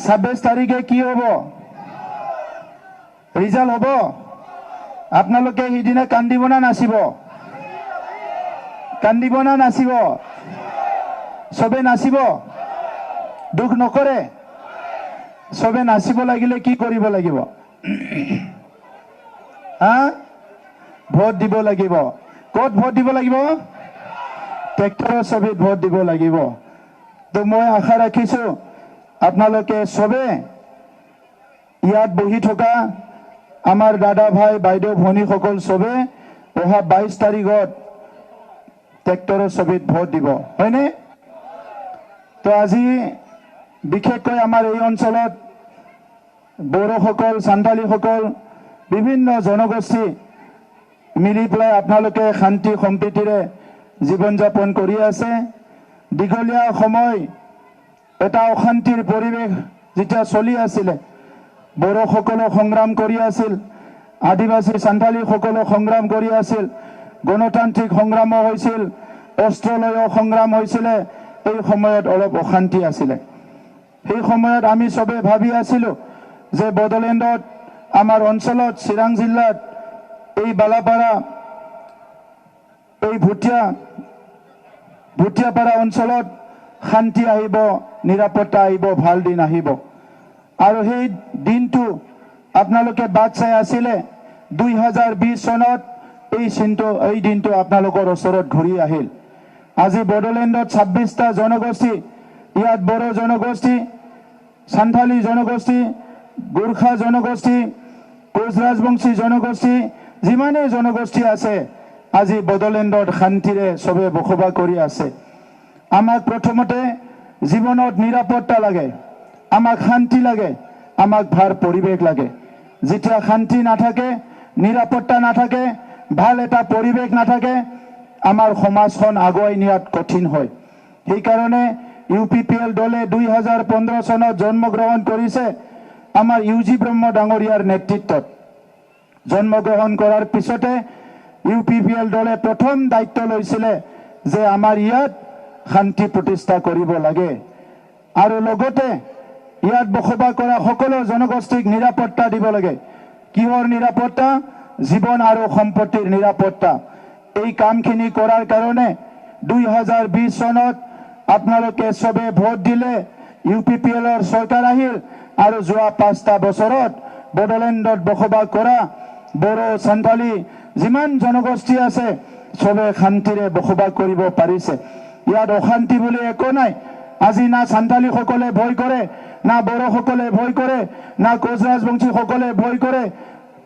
26 তাৰিখে কি হ'ব? ৰিজাল্ট হ'ব। আপোনালোকে সেইদিনা কান্দিব না নাচিব? কান্দিব না নাচিব? চবে নাচিব? দুখ নকৰে? চবে নাচিব লাগিলে কি কৰিব লাগিব? ভোট দিব লাগিব। ক'ত ভোট দিব লাগিব? ট্ৰেক্টৰৰ ছবিত ভোট দিব লাগিব। তো মই আশা ৰাখিছোঁ আপোনালোকে চবে ইয়াত বহি থকা আমাৰ দাদা ভাই বাইদেউ ভনীসকল চবে অহা 22 তাৰিখত ট্ৰেক্টৰৰ ছবিত ভোট দিব, হয়নে? তো আজি বিশেষকৈ আমাৰ এই অঞ্চলত বড়োসকল, সান্তালীসকল, বিভিন্ন জনগোষ্ঠী মিলি পেলাই আপোনালোকে শান্তি সম্প্ৰীতিৰে জীৱন যাপন কৰি আছে। দীঘলীয়া সময় এটা অশান্তিৰ পৰিৱেশ যেতিয়া চলি আছিলে, বড়োসকলে সংগ্ৰাম কৰি আছিল, আদিবাসী সান্তালীসকলে সংগ্ৰাম কৰি আছিল, গণতান্ত্ৰিক সংগ্ৰামো হৈছিল, অস্ত্ৰলয় সংগ্ৰাম হৈছিলে। এই সময়ত অলপ অশান্তি আছিলে। সেই সময়ত আমি চবে ভাবি আছিলোঁ যে বড়োলেণ্ডত আমাৰ অঞ্চলত চিৰাং জিলাত এই বালাপাৰা, এই ভুটিয়াপাৰা অঞ্চলত শান্তি আহিব, নিৰাপত্তা আহিব, ভাল দিন আহিব। আৰু সেই দিনটো আপোনালোকে বাট চাই আছিলে। 2020 চনত এই দিনটো আপোনালোকৰ ওচৰত ঘূৰি আহিল। আজি বড়োলেণ্ডত 26টা জনগোষ্ঠী, ইয়াত বড়ো জনগোষ্ঠী, সান্থালী জনগোষ্ঠী, গোৰ্খা জনগোষ্ঠী, কোচ ৰাজবংশী জনগোষ্ঠী, যিমানেই জনগোষ্ঠী আছে আজি বড়োলেণ্ডত শান্তিৰে চবে বসবাস কৰি আছে। আমাক প্ৰথমতে জীৱনত নিৰাপত্তা লাগে, আমাক শান্তি লাগে, আমাক ভাল পৰিৱেশ লাগে। যেতিয়া শান্তি নাথাকে, নিৰাপত্তা নাথাকে, ভাল এটা পৰিৱেশ নাথাকে, আমাৰ সমাজখন আগুৱাই নিয়াত কঠিন হয়। সেইকাৰণে UPPL দলে 2015 চনত জন্মগ্ৰহণ কৰিছে আমাৰ UG ব্ৰহ্ম ডাঙৰীয়াৰ নেতৃত্বত। জন্মগ্ৰহণ কৰাৰ পিছতে UPPL দলে প্ৰথম দায়িত্ব লৈছিলে যে আমাৰ ইয়াত শান্তি প্ৰতিষ্ঠা কৰিব লাগে আৰু লগতে ইয়াত বসবাস কৰা সকলো জনগোষ্ঠীক নিৰাপত্তা দিব লাগে। কিহৰ নিৰাপত্তা? জীৱন আৰু সম্পত্তিৰ নিৰাপত্তা। এই কামখিনি কৰাৰ কাৰণে 2020 চনত আপোনালোকে চবে ভোট দিলে, UPPLৰ চৰকাৰ আহিল আৰু যোৱা 5টা বছৰত বড়োলেণ্ডত বসবাস কৰা বড়ো, সান্থালী যিমান জনগোষ্ঠী আছে চবে শান্তিৰে বসবাস কৰিব পাৰিছে। ইয়াত অশান্তি বুলি একো নাই। আজি না সান্থালীসকলে ভয় কৰে, না বড়োসকলে ভয় কৰে, না কোচ ৰাজবংশীসকলে ভয় কৰে।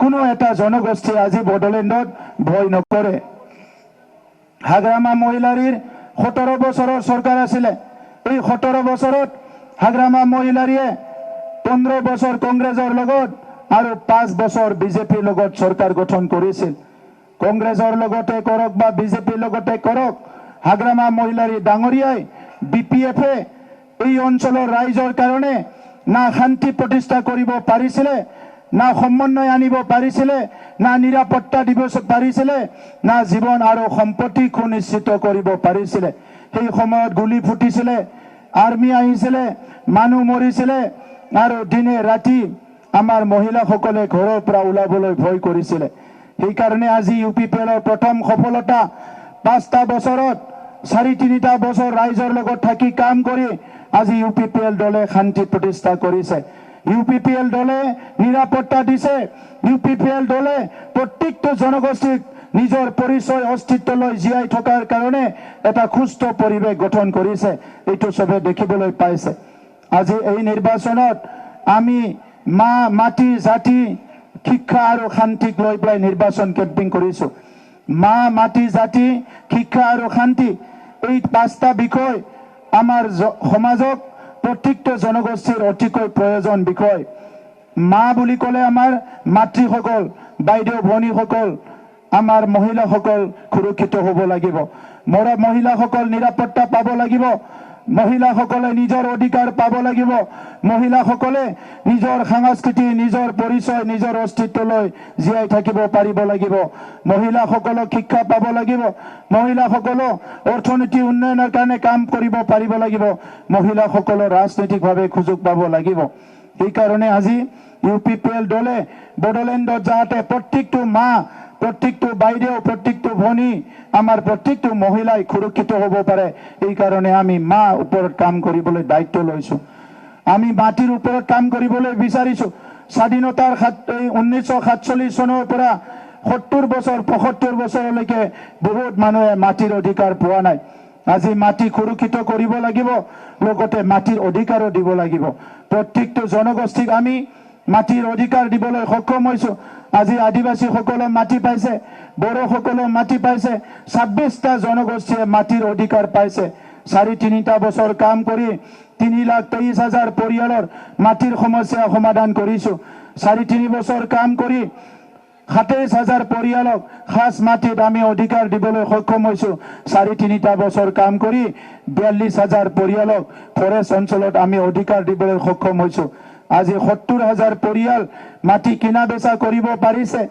কোনো এটা জনগোষ্ঠী আজি বড়োলেণ্ডত ভয় নকৰে। হাগ্ৰামা মহিলাৰীৰ 17 বছৰৰ চৰকাৰ আছিলে। এই 17 বছৰত হাগ্ৰামা মহিলাৰীয়ে 15 বছৰ কংগ্ৰেছৰ লগত আৰু 5 বছৰ বিজেপিৰ লগত চৰকাৰ গঠন কৰিছিল। কংগ্ৰেছৰ লগতে কৰক বা বিজেপিৰ লগতে কৰক, হাগ্ৰামা মহিলাৰী ডাঙৰীয়াই BPF-এ এই অঞ্চলৰ ৰাইজৰ কাৰণে না শান্তি প্ৰতিষ্ঠা কৰিব পাৰিছিলে, না সমন্বয় আনিব পাৰিছিলে, না নিৰাপত্তা দিব পাৰিছিলে, না জীৱন আৰু সম্পত্তি সুনিশ্চিত কৰিব পাৰিছিলে। সেই সময়ত গুলি ফুটিছিলে, আৰ্মি আহিছিলে, মানুহ মৰিছিলে আৰু দিনে ৰাতি আমাৰ মহিলাসকলে ঘৰৰ পৰা ওলাবলৈ ভয় কৰিছিলে। সেইকাৰণে আজি UPPLৰ প্ৰথম সফলতা 5টা বছৰত 4-3টা বছৰ ৰাইজৰ লগত থাকি কাম কৰি আজি UPPL দলে শান্তি প্ৰতিষ্ঠা কৰিছে। UPPL দলে নিৰাপত্তা দিছে। UPPL দলে প্ৰত্যেকটো জনগোষ্ঠীক নিজৰ পৰিচয় অস্তিত্বলৈ জীয়াই থকাৰ কাৰণে এটা সুস্থ পৰিৱেশ গঠন কৰিছে। এইটো চবে দেখিবলৈ পাইছে। আজি এই নিৰ্বাচনত আমি মাটি, জাতি, শিক্ষা আৰু শান্তিক লৈ পেলাই নিৰ্বাচন কেম্পিং কৰিছোঁ। মাটি, জাতি, শিক্ষা আৰু শান্তি, এই 5টা বিষয় আমাৰ সমাজক প্ৰত্যেকটো জনগোষ্ঠীৰ অতিকৈ প্ৰয়োজন বিষয়। বুলি ক'লে আমাৰ মাতৃসকল, বাইদেউ ভনীসকল, আমাৰ মহিলাসকল সুৰক্ষিত হ'ব লাগিব। মহিলাসকল নিৰাপত্তা পাব লাগিব। মহিলাসকলে নিজৰ অধিকাৰ পাব লাগিব। মহিলাসকলে নিজৰ সংস্কৃতি, নিজৰ পৰিচয়, নিজৰ অস্তিত্বলৈ জীয়াই থাকিব পাৰিব লাগিব। মহিলাসকলক শিক্ষা পাব লাগিব। মহিলাসকলক অৰ্থনীতি উন্নয়নৰ কাৰণে কাম কৰিব পাৰিব লাগিব। মহিলাসকলৰ ৰাজনৈতিকভাৱে সুযোগ পাব লাগিব। সেইকাৰণে আজি UPPL দলে বড়োলেণ্ডত যাতে প্ৰত্যেকটো মা, প্ৰত্যেকটো বাইদেউ, প্ৰত্যেকটো ভনী, আমাৰ প্ৰত্যেকটো মহিলাই সুৰক্ষিত হ'ব পাৰে, এইকাৰণে আমি মা ওপৰত কাম কৰিবলৈ দায়িত্ব লৈছোঁ। আমি মাটিৰ ওপৰত কাম কৰিবলৈ বিচাৰিছোঁ। স্বাধীনতাৰ 1947 চনৰ পৰা 70 বছৰ 75 বছৰলৈকে বহুত মানুহে মাটিৰ অধিকাৰ পোৱা নাই। আজি মাটি সুৰক্ষিত কৰিব লাগিব, লগতে মাটিৰ অধিকাৰো দিব লাগিব। প্ৰত্যেকটো জনগোষ্ঠীক আমি মাটিৰ অধিকাৰ দিবলৈ সক্ষম হৈছোঁ। আজি আদিবাসীসকলে মাটি পাইছে, বড়োসকলে মাটি পাইছে, 26টা জনগোষ্ঠীয়ে মাটিৰ অধিকাৰ পাইছে। 3.5 বছৰ কাম কৰি 3,23,000 পৰিয়ালৰ মাটিৰ সমস্যা সমাধান কৰিছোঁ। 3.5 বছৰ কাম কৰি 27,000 পৰিয়ালক খাস মাটিত আমি অধিকাৰ দিবলৈ সক্ষম হৈছোঁ। 3.5 বছৰ কাম কৰি 42,000 পৰিয়ালক ফৰেষ্ট অঞ্চলত আমি অধিকাৰ দিবলৈ সক্ষম হৈছোঁ। আজি 70,000 পৰিয়াল মাটি কিনা বেচা কৰিব পাৰিছে।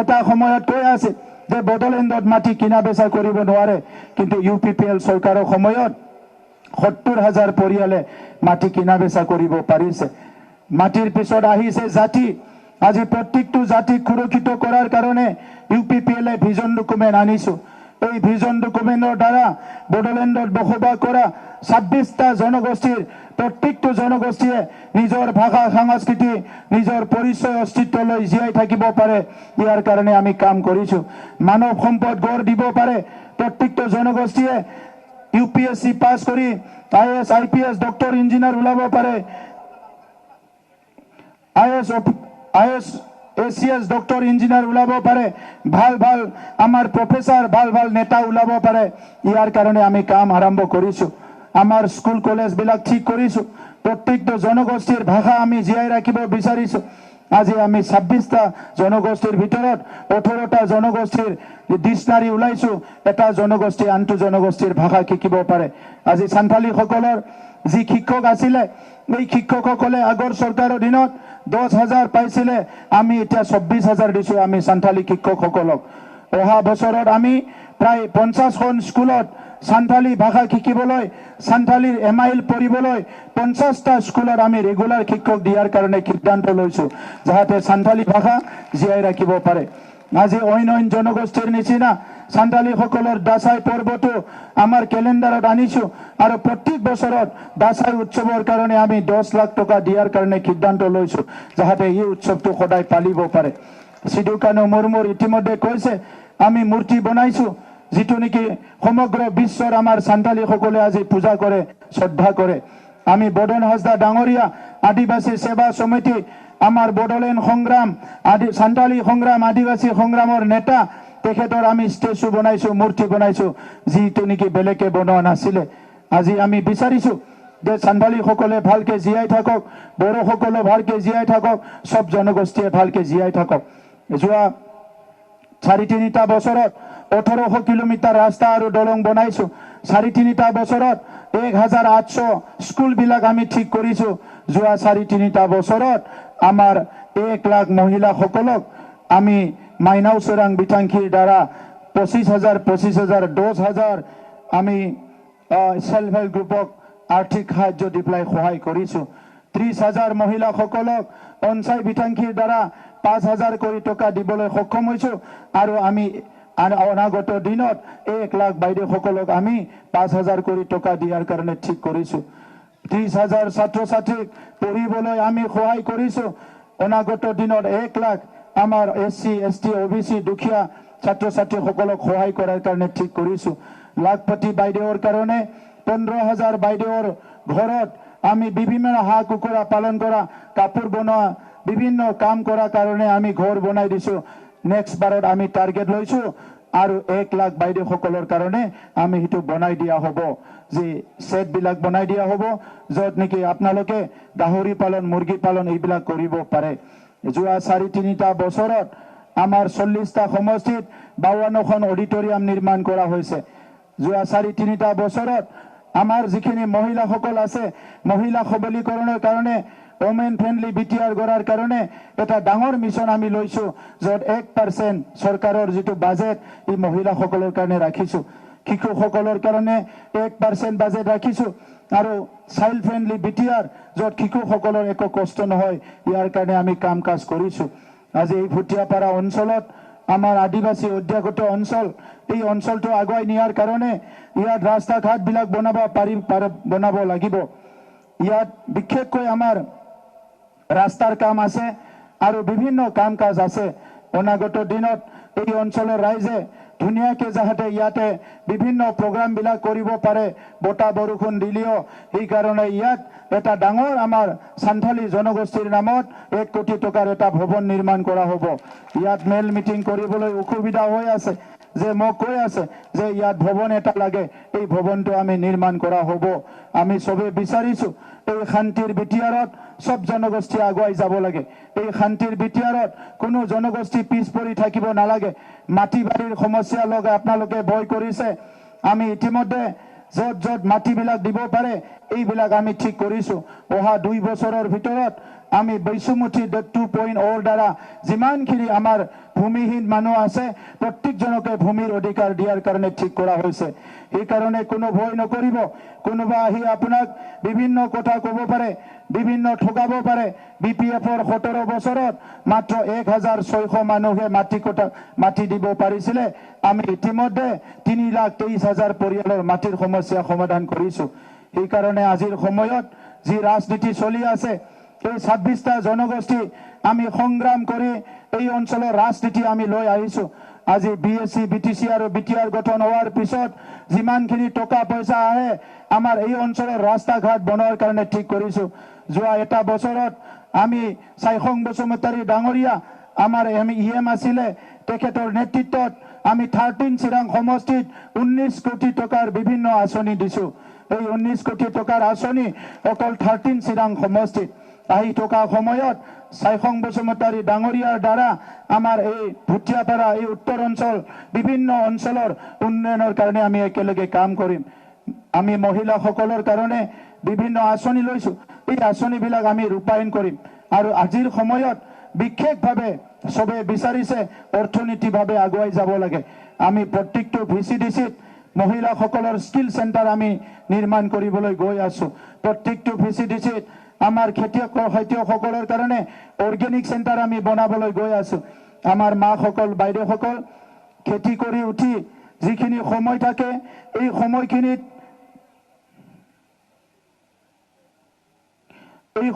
এটা সময়ত কৈ আছে যে বড়োলেণ্ডত মাটি কিনা বেচা কৰিব নোৱাৰে, কিন্তু UPPL চৰকাৰৰ সময়ত 70,000 পৰিয়ালে মাটি কিনা বেচা কৰিব পাৰিছে। মাটিৰ পিছত আহিছে জাতি। আজি প্ৰত্যেকটো জাতিক সুৰক্ষিত কৰাৰ কাৰণে UPPL ভিজন ডকুমেণ্ট আনিছোঁ। এই ভিজন ডকুমেণ্টৰ দ্বাৰা বড়োলেণ্ডত বসবাস কৰা 26টা জনগোষ্ঠীৰ প্ৰত্যেকটো জনগোষ্ঠীয়ে নিজৰ ভাষা, সংস্কৃতি, নিজৰ পৰিচয়, অস্তিত্বলৈ জীয়াই থাকিব পাৰে, ইয়াৰ কাৰণে আমি কাম কৰিছোঁ। মানৱ সম্পদ গঢ় দিব পাৰে। প্ৰত্যেকটো জনগোষ্ঠীয়ে UPSC পাছ কৰি IAS, IPS, ডক্টৰ, ইঞ্জিনিয়াৰ ওলাব পাৰে। IAS, ACS, ডক্টৰ, ইঞ্জিনিয়াৰ ওলাব পাৰে। ভাল ভাল আমাৰ প্ৰফেচাৰ, ভাল ভাল নেতা ওলাব পাৰে। ইয়াৰ কাৰণে আমি কাম আৰম্ভ কৰিছোঁ। আমাৰ স্কুল কলেজবিলাক ঠিক কৰিছোঁ। প্ৰত্যেকটো জনগোষ্ঠীৰ ভাষা আমি জীয়াই ৰাখিব বিচাৰিছোঁ। আজি আমি 26টা জনগোষ্ঠীৰ ভিতৰত 18টা জনগোষ্ঠীৰ ডিক্সনাৰী ওলাইছোঁ। এটা জনগোষ্ঠী আনটো জনগোষ্ঠীৰ ভাষা শিকিব পাৰে। আজি সান্থালীসকলৰ যি শিক্ষক আছিলে, এই শিক্ষকসকলে আগৰ চৰকাৰৰ দিনত 10,000 পাইছিলে, আমি এতিয়া 24,000 দিছোঁ আমি সান্থালী শিক্ষকসকলক। অহা বছৰত আমি প্ৰায় 50খন স্কুলত সান্থালী ভাষা শিকিবলৈ, সান্থালীৰ MIL পঢ়িবলৈ 50টা স্কুলত আমি ৰেগুলাৰ শিক্ষক দিয়াৰ কাৰণে সিদ্ধান্ত লৈছোঁ, যাতে সান্থালী ভাষা জীয়াই ৰাখিব পাৰে। আজি অইন জনগোষ্ঠীৰ নিচিনা সান্থালীসকলৰ দাসাই পৰ্বটো আমাৰ কেলেণ্ডাৰত আনিছোঁ আৰু প্ৰত্যেক বছৰত দাসাই উৎসৱৰ কাৰণে আমি 10 লাখ টকা দিয়াৰ কাৰণে সিদ্ধান্ত লৈছোঁ, যাতে এই উৎসৱটো সদায় পালিব পাৰে। সিধু কানু মুৰ্মুৰ ইতিমধ্যে কৈছে আমি মূৰ্তি বনাইছোঁ, যিটো নেকি সমগ্ৰ বিশ্বৰ আমাৰ সান্থালীসকলে আজি পূজা কৰে, শ্ৰদ্ধা কৰে। আমি বদন হাজদা ডাঙৰীয়া আদিবাসী সেৱা সমিতি, আমাৰ বড়োলেণ্ড সংগ্ৰাম, সান্থালী সংগ্ৰাম, আদিবাসী সংগ্ৰামৰ নেতা, তেখেতৰ আমি ষ্টেচু বনাইছোঁ, মূৰ্তি বনাইছোঁ, যিটো নেকি বেলেগে বনোৱা নাছিলে। আজি আমি বিচাৰিছোঁ যে সান্থালীসকলে ভালকে জীয়াই থাকক, বড়োসকলে ভালকে জীয়াই থাকক, সব জনগোষ্ঠীয়ে ভালকে জীয়াই থাকক। যোৱা 3.5 বছৰত 1800 কিলোমিটাৰ ৰাস্তা আৰু দলং বনাইছোঁ। 3.5 বছৰত 1,800 স্কুলবিলাক আমি ঠিক কৰিছোঁ। যোৱা 3.5 বছৰত আমাৰ 1 লাখ মহিলাসকলক আমি মাইনাও চোৰাং বিতাংশীৰ দ্বাৰা 25,000, 10,000 আমি সেল্ফ হেল্প গ্ৰুপক আৰ্থিক সাহায্য দি পেলাই সহায় কৰিছোঁ। 30,000 মহিলাসকলক পঞ্চায়ত বিতাংশীৰ দ্বাৰা 5,000 কোটি টকা দিবলৈ সক্ষম হৈছোঁ। আৰু আমি অনাগত দিনত 1 লাখ বাইদেউসকলক আমি 5,000 কোটি টকা দিয়াৰ কাৰণে ঠিক কৰিছোঁ। 30,000 ছাত্ৰ ছাত্ৰীক পঢ়িবলৈ আমি সহায় কৰিছোঁ। অনাগত দিনত 1 লাখ আমাৰ SC, ST, OBC দুখীয়া ছাত্ৰ ছাত্ৰীসকলক সহায় কৰাৰ কাৰণে ঠিক কৰিছোঁ। লাখপতি বাইদেউৰ কাৰণে 15,000 বাইদেউৰ ঘৰত আমি বিভিন্ন হাঁহ কুকুৰা পালন কৰা, কাপোৰ বনোৱা, বিভিন্ন কাম কৰাৰ কাৰণে আমি ঘৰ বনাই দিছোঁ। নেক্সট বাৰত আমি টাৰ্গেট লৈছোঁ আৰু 1 লাখ বাইদেউসকলৰ কাৰণে আমি সেইটো বনাই দিয়া হ'ব, যে সেটবিলাক বনাই দিয়া হ'ব, য'ত নেকি আপোনালোকে গাহৰি পালন, মুৰ্গী পালন এইবিলাক কৰিব পাৰে। যোৱা 3.5 বছৰত আমাৰ 40টা সমষ্টিত 52খন অডিটৰিয়াম নিৰ্মাণ কৰা হৈছে। যোৱা 3.5 বছৰত আমাৰ যিখিনি মহিলাসকল আছে মহিলা সবলীকৰণৰ কাৰণে ওমেন ফ্ৰেণ্ডলি বিটিআৰ গঢ়াৰ কাৰণে এটা ডাঙৰ মিছন আমি লৈছোঁ, য'ত 1% চৰকাৰৰ যিটো বাজেট এই মহিলাসকলৰ কাৰণে ৰাখিছোঁ। শিশুসকলৰ কাৰণে 1% বাজেট ৰাখিছোঁ আৰু চাইল্ড ফ্ৰেণ্ডলি বিটিআৰ, য'ত শিশুসকলৰ একো কষ্ট নহয়, ইয়াৰ কাৰণে আমি কাম কাজ কৰিছোঁ। আজি এই ভুটিয়াপাৰা অঞ্চলত আমাৰ আদিবাসী অধ্যাগত অঞ্চল, এই অঞ্চলটো আগুৱাই নিয়াৰ কাৰণে ইয়াত ৰাস্তা ঘাটবিলাক বনাব লাগিব। ইয়াত বিশেষকৈ আমাৰ ৰাস্তাৰ কাম আছে আৰু বিভিন্ন কাম কাজ আছে। অনাগত দিনত এই অঞ্চলৰ ৰাইজে ধুনীয়াকৈ যাতে ইয়াতে বিভিন্ন প্ৰগ্ৰামবিলাক কৰিব পাৰে, বতাহ বৰষুণ দিলেও। সেইকাৰণে ইয়াত এটা ডাঙৰ আমাৰ সান্থালী জনগোষ্ঠীৰ নামত 1 কোটি টকাৰ এটা ভৱন নিৰ্মাণ কৰা হ'ব। ইয়াত মেল মিটিং কৰিবলৈ অসুবিধা হৈ আছে, যে মোক কৈ আছে যে ইয়াত ভৱন এটা লাগে, এই ভৱনটো আমি নিৰ্মাণ কৰা হ'ব। আমি চবে বিচাৰিছোঁ এই শান্তিৰ বিটিআৰত সব জনগোষ্ঠী আগুৱাই যাব লাগে। এই শান্তিৰ বিটিআৰত কোনো জনগোষ্ঠী পিছ পৰি থাকিব নালাগে। মাটি বাৰীৰ সমস্যা লগে আপোনালোকে ভয় কৰিছে, আমি ইতিমধ্যে য'ত য'ত মাটিবিলাক দিব পাৰে এইবিলাক আমি ঠিক কৰিছোঁ। অহা 2 বছৰৰ ভিতৰত আমি বৈশুমুঠি 2.0 দ্বাৰা যিমানখিনি আমাৰ ভূমিহীন মানুহ আছে প্ৰত্যেকজনকে ভূমিৰ অধিকাৰ দিয়াৰ কাৰণে ঠিক কৰা হৈছে। সেইকাৰণে কোনো ভয় নকৰিব। কোনোবা আহি আপোনাক বিভিন্ন কথা ক'ব পাৰে, বিভিন্ন ঠগাব পাৰে। BPFৰ 17 বছৰত মাত্ৰ 1600 মানুহে মাটি দিব পাৰিছিলে। আমি ইতিমধ্যে 3,23,000 পৰিয়ালৰ মাটিৰ সমস্যা সমাধান কৰিছোঁ। সেইকাৰণে আজিৰ সময়ত যি ৰাজনীতি চলি আছে, এই 26টা জনগোষ্ঠী আমি সংগ্ৰাম কৰি এই অঞ্চলৰ ৰাজনীতি আমি লৈ আহিছোঁ। আজি BSC BTC আৰু BTR গঠন হোৱাৰ পিছত যিমানখিনি টকা পইচা আহে আমাৰ এই অঞ্চলৰ ৰাস্তা ঘাট বনোৱাৰ কাৰণে ঠিক কৰিছোঁ। যোৱা এটা বছৰত আমি চাইখং বসুমতাৰী ডাঙৰীয়া আমাৰ EM আছিলে, তেখেতৰ নেতৃত্বত আমি 13 চিৰাং সমষ্টিত 19 কোটি টকাৰ বিভিন্ন আঁচনি দিছোঁ। এই 19 কোটি টকাৰ আঁচনি অকল 13 চিৰাং সমষ্টিত আহি থকা সময়ত চাইখং বসুমতাৰী ডাঙৰীয়াৰ দ্বাৰা আমাৰ এই ভুটিয়াপাৰা এই উত্তৰ অঞ্চল বিভিন্ন অঞ্চলৰ উন্নয়নৰ কাৰণে আমি একেলগে কাম কৰিম। আমি মহিলাসকলৰ কাৰণে বিভিন্ন আঁচনি লৈছোঁ, এই আঁচনিবিলাক আমি ৰূপায়ণ কৰিম। আৰু আজিৰ সময়ত বিশেষভাৱে চবে বিচাৰিছে অৰ্থনীতিভাৱে আগুৱাই যাব লাগে। আমি প্ৰত্যেকটো VCDCত মহিলাসকলৰ স্কিল চেণ্টাৰ আমি নিৰ্মাণ কৰিবলৈ গৈ আছোঁ। প্ৰত্যেকটো VCDCত আমাৰ খেতিয়কসকলৰ কাৰণে অৰ্গেনিক চেণ্টাৰ আমি বনাবলৈ গৈ আছোঁ। আমাৰ মাসকল বাইদেউসকল খেতি কৰি উঠি যিখিনি সময় থাকে এই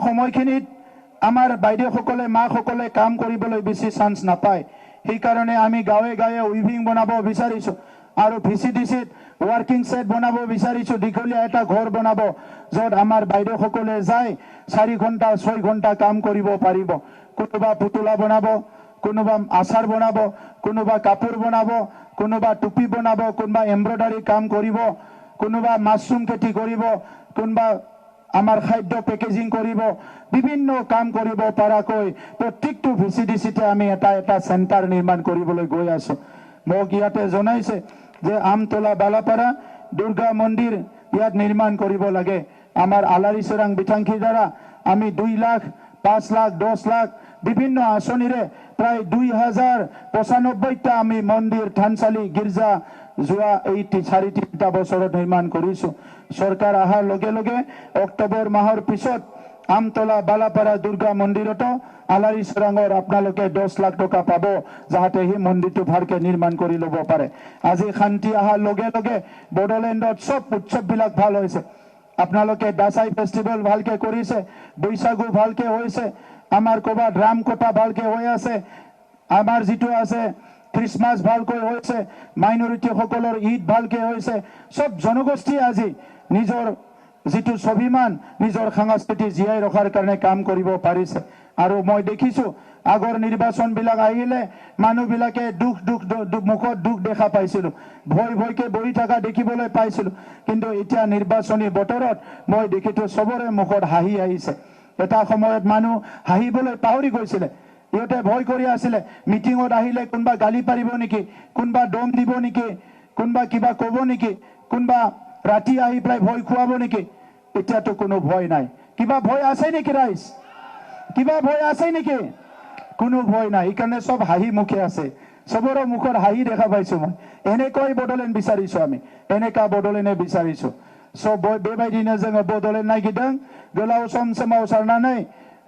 সময়খিনিত আমাৰ বাইদেউসকলে মাসকলে কাম কৰিবলৈ বেছি চান্স নাপায়। সেইকাৰণে আমি গাঁৱে গাঁৱে উইভিং বনাব বিচাৰিছোঁ আৰু VCDCত ৱাৰ্কিং ছেট বনাব বিচাৰিছোঁ। দীঘলীয়া এটা ঘৰ বনাব য'ত আমাৰ বাইদেউসকলে যায় 4 ঘণ্টা 6 ঘণ্টা কাম কৰিব পাৰিব। কোনোবা পুতলা বনাব, কোনোবা আচাৰ বনাব, কোনোবা কাপোৰ বনাব, কোনোবা টুপি বনাব, কোনোবা এমব্ৰইডাৰী কাম কৰিব, কোনোবা মাছৰুম খেতি কৰিব, কোনোবা আমাৰ খাদ্য পেকেজিং কৰিব, বিভিন্ন কাম কৰিব পৰাকৈ প্ৰত্যেকটো VCDCতে আমি এটা এটা চেণ্টাৰ নিৰ্মাণ কৰিবলৈ গৈ আছোঁ। মোক ইয়াতে জনাইছে যে আমতলা বালাপাৰা দুৰ্গা মন্দিৰ ইয়াত নিৰ্মাণ কৰিব লাগে। আমাৰ আলাৰী চিৰাং বিথাংখীৰ দ্বাৰা আমি 2 লাখ 5 লাখ 10 লাখ বিভিন্ন আঁচনিৰে প্ৰায় 2095টা আমি মন্দিৰ থানচালি গীৰ্জা যোৱা এই 4-3টা বছৰত নিৰ্মাণ কৰিছোঁ। চৰকাৰ অহাৰ লগে লগে অক্টোবৰ মাহৰ পিছত আমতলা বালাপাৰা দুৰ্গা মন্দিৰতো আলাৰী চিৰাঙৰ আপোনালোকে 10 লাখ টকা পাব, যাতে সেই মন্দিৰটো ভালকৈ নিৰ্মাণ কৰি ল'ব পাৰে। আজি শান্তি অহাৰ লগে লগে বড়োলেণ্ডত সব উৎসৱবিলাক ভাল হৈছে। আপোনালোকে দাসাই ফেষ্টিভেল ভালকৈ কৰিছে, বৈশাগু ভালকৈ হৈছে, আমাৰ ক'ৰবাত ৰামকথা ভালকৈ হৈ আছে, আমাৰ যিটো আছে খ্ৰীষ্টমাছ ভালকৈ হৈছে, মাইনৰিটিসকলৰ ঈদ ভালকৈ হৈছে। সব জনগোষ্ঠীয়ে আজি নিজৰ যিটো স্বাভিমান নিজৰ সংস্কৃতি জীয়াই ৰখাৰ কাৰণে কাম কৰিব পাৰিছে। আৰু মই দেখিছোঁ আগৰ নিৰ্বাচনবিলাক আহিলে মানুহবিলাকে মুখত দুখ দেখা পাইছিলোঁ, ভয়কে বহি থকা দেখিবলৈ পাইছিলোঁ। কিন্তু এতিয়া নিৰ্বাচনী বতৰত মই দেখিছোঁ চবৰে মুখত হাঁহি আহিছে। এটা সময়ত মানুহ হাঁহিবলৈ পাহৰি গৈছিলে, ইহঁতে ভয় কৰি আছিলে। মিটিঙত আহিলে কোনোবা গালি পাৰিব নেকি, কোনোবা দম দিব নেকি, কোনোবা কিবা ক'ব নেকি, কোনোবা ৰাতি আহি পেলাই ভয় খুৱাব নেকি? এতিয়াতো কোনো ভয় নাই। কিবা ভয় আছে নেকি ৰাইজ? কিবা ভয় আছে নেকি? কোনো ভয় নাই। এইকাৰণে চব হাঁহি মুখে আছে, চবৰে মুখত হাঁহি দেখা পাইছো মই। এনেকৈ বডলেণ্ড বিচাৰিছো আমি, এনেকা বডলেণ্ডে বিচাৰিছো। स' बेबायदिनो जोङो बड'लेण्ड नागिरदों। गोलाव सम सोमावसारनानै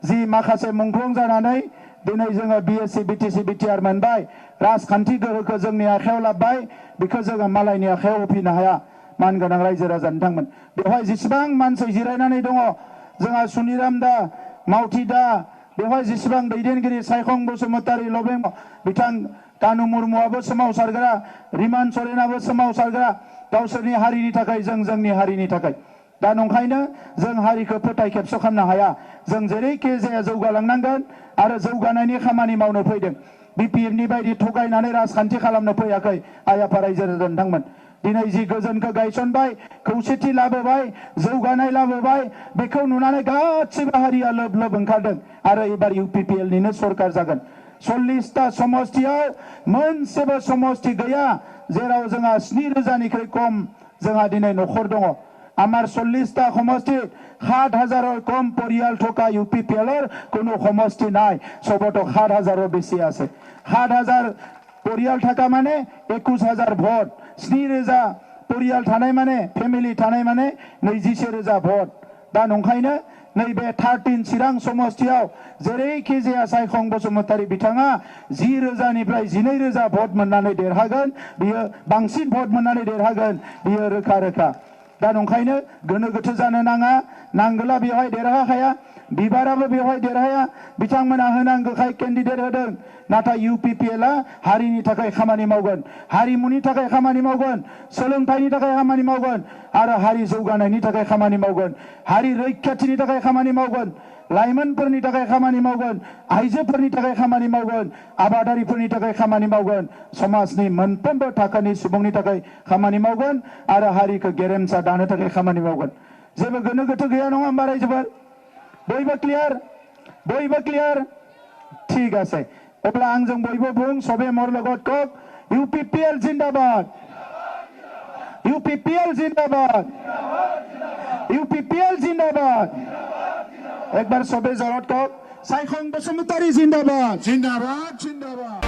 जि माखासे मुंख्लं जानानै दिनै जोङो BSc BTC BTR मोनबाय, राजखान्थि गोहोखौ जोंनि आखायाव लाबाय, बेखौ जोङो मालायनि आखायाव होफैनो हाया। मानगोनां रायजो राजा नोंथांमोन, बेवहाय जेसेबां मानसि जिरायनानै दङ, जोंहा सुनिराम दा, मावथि दा, बेवहाय जेसेबां दैदेनगिरि सायखं बसुमतारी, लबें बिथां कानु मुर्मुआबो सोमावसारग्रा, रिमान सरेनाबो सोमावसारग्रा, गावसोरनि हारिनि थाखाय, जों जोंनि हारिनि थाखाय। दा नंखायनो जों हारिखौ फोथाय खेबस' खालामनो हाया। जों जेरैखि जाया जौगालांनांगोन आरो जौगानायनि खामानि मावनो फैदों। BPFनि बायदि थगायनानै राजखान्थि खालामनो फैयाखै आइ आफा रायजो राजा नोंथांमोन। दिनै जि गोजोनखौ गायसनबाय, खौसेथि लाबोबाय, जौगानाय लाबोबाय, बेखौ नुनानै गासिबो हारिया लोब लोब ओंखारदों आरो एबार UPPLनिनो सरकार जागोन। 40टा समष्टियाव मोनसेबो समष्टि गैया जेराव जोंहा 7,000निख्रुइ खम जोंहा दिनै न'खर दङ। आमार 40टा समष्टि 7,000 কম পৰিয়াল থকা UPPLৰ কোনো সমষ্টি নাই। সবতো 7,000 বেছি আছে। 7,000 পৰিয়াল থাকা মানে 21,000 ভোট। 7,000 পৰিয়াল थानाय মানে फेमिलि थानाय মানে 21,000 भोट। दा नंखायनो नैबे 13 चिरां समष्टियाव जेरैखि जाया सायखं बसुमतारी बिथाङा 10,000निफ्राय 12,000 भोट मोननानै देरहागोन। बियो बांसिन भोट मोननानै देरहागोन, बियो रोखा रोखा। दा नंखायनो गोनो गोथो जानो नाङा। नांगोला बेवहाय देरहाखाया, बिबाराबो बेवहाय देरहाया। बिथांमोना होनांगौखाय केन्डिडेट होदों, नाथाय UPPLआ हारिनि थाखाय खामानि मावगोन, हारिमुनि थाखाय खामानि मावगोन, सोलोंथाइनि थाखाय खामानि मावगोन आरो हारि जौगानायनि थाखाय खामानि मावगोन, हारि रैखाथिनि थाखाय खामानि मावगोन, लाइमोनफोरनि थाखाय खामानि मावगोन, आइजोफोरनि थाखाय खामानि मावगोन, आबादारिफोरनि थाखाय खामानि मावगोन, समाजनि मोनफ्रोमबो थाखोनि सुबुंनि थाखाय खामानि मावगोन आरो हारिखौ गेरेमसा दानो थाखाय खामानि मावगोन। जेबो गोनो गोथो गैया नङा होमबा रायजोफोर? बयबो क्लियार? बयबो क्लियार? ঠিক আছে। अब्ला आंजों बयबो बुं, सबे मोर লগত कक UPPL जिंदाबाद, UPPL जिंदाबाद, UPPL जिंदाबाद। एक बार सबे जरत कक सायखं बसुमतारी जिंदाबाद, जिंदाबाद, जिंदाबाद।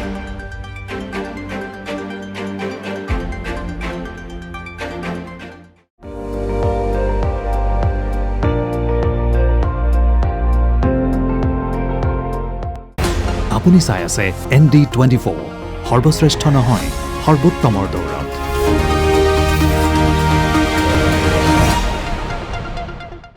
আপুনি চাই আছে ND24, সৰ্বশ্ৰেষ্ঠ নহয় সৰ্বোত্তমৰ দৌৰত।